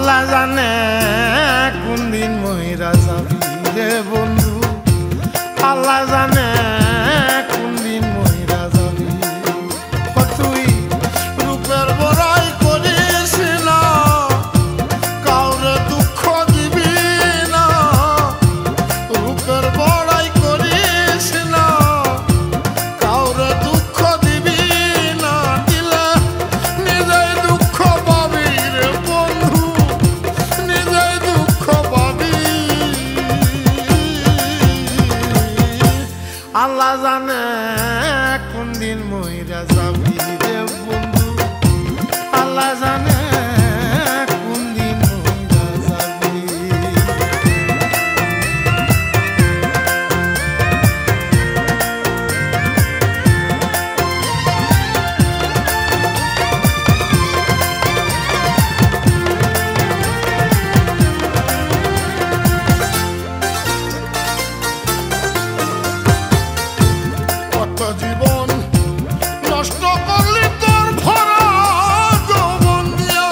আল্লাহ জানে কোন দিন মইরা যাবি রে বন্ধু, আল্লাহ জানে কোন দিন মইরা যাবি। তুই রূপের বড়াই করিস না, কাউরে দুঃখ দিবি না। রূপের বড়াই করিস না, কাউরে দুঃখ দিবি না। দিলে নিজেই দুঃখ পাবি রে বন্ধু, নিজেই দুঃখ পাবি। আল্লাহ জানে কোন দিন মইরা যাবি রে বন্ধু, আল্লাহ জানে কোন দিন মইরা যাবি। কত জীবন নষ্ট করলি তোর ভরা যৌবন দিয়া,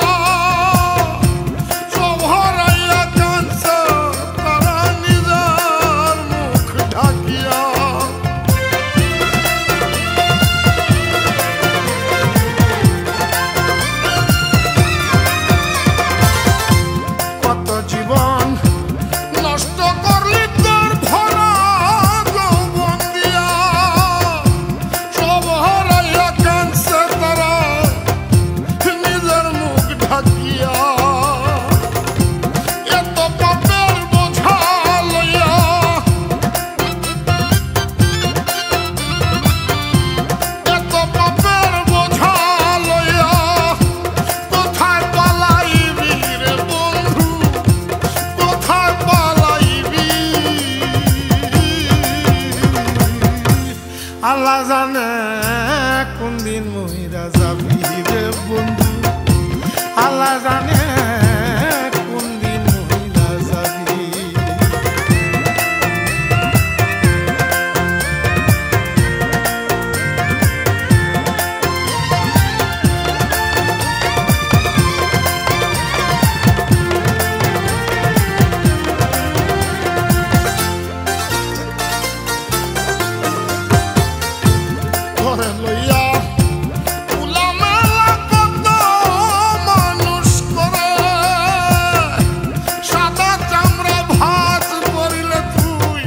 সব হারাইয়া কাঁদছে তারা নিজের মুখ ঢাকিয়া। কত জীবন নষ্ট করলি তোর ভরা যৌবন দিয়া, সব হারাইয়া কাঁদছে তারা নিজের মুখ ঢাকিয়া। এত পাপের বোঝা লইয়া, এত পাপের বোঝা লইয়া কোথায় পালাইবি রে বন্ধু, কোথায় পালাইবি। আল্লাহ জানে কোন দিন মইরা যাবি রে বন্ধু, আল্লাহ জানে কোন দিন মইরা যাবি। ঘরে লইয়া উলামেলা কত মানুষ করে, সাদা চামড়া ভাত করিলে তুই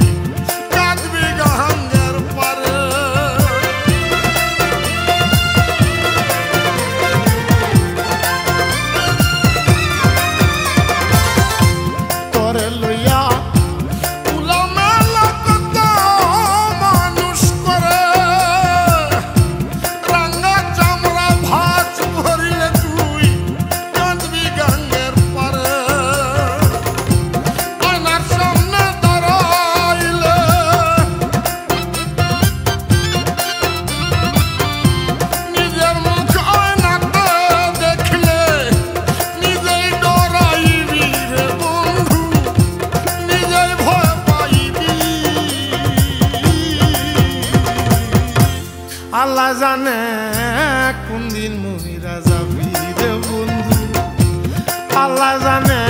কাঁদবি গাঙ্গের পারে। ঘরে লইয়া উলামেলা কত মানুষ করে, রাঙ্গা চামড়া ভাত ভরিলে তুই কাঁদবি গাঙ্গের পারে। আয়নার সামনে দাঁড়াইলে নিজের মুখ আয়নাতে দেখলে নিজেই ডরাইবি রে বন্ধু, নিজেই ভয় পাইবি। আল্লাহ জানে কোন দিন মইরা যাবি রে বন্ধু, আল্লাহ জানে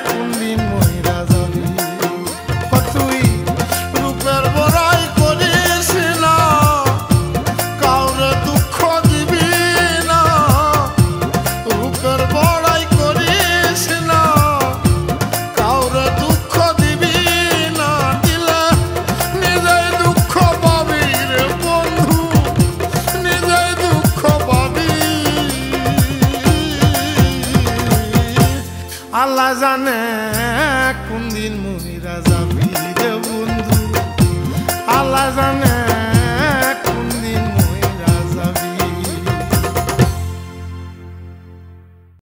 কোন দিন মইরা যাবি। তুই রূপের বড়াই করিস না, কাউরে দুঃখ দিবি না। রূপের বড়াই করিস না, কাউরে দুঃখ দিবি না। দিলে নিজেই দুঃখ পাবি রে বন্ধু, নিজেই দুঃখ পাবি। আল্লাহ জানে কোন দিন মইরা যাবি রে বন্ধু, আল্লাহ জানে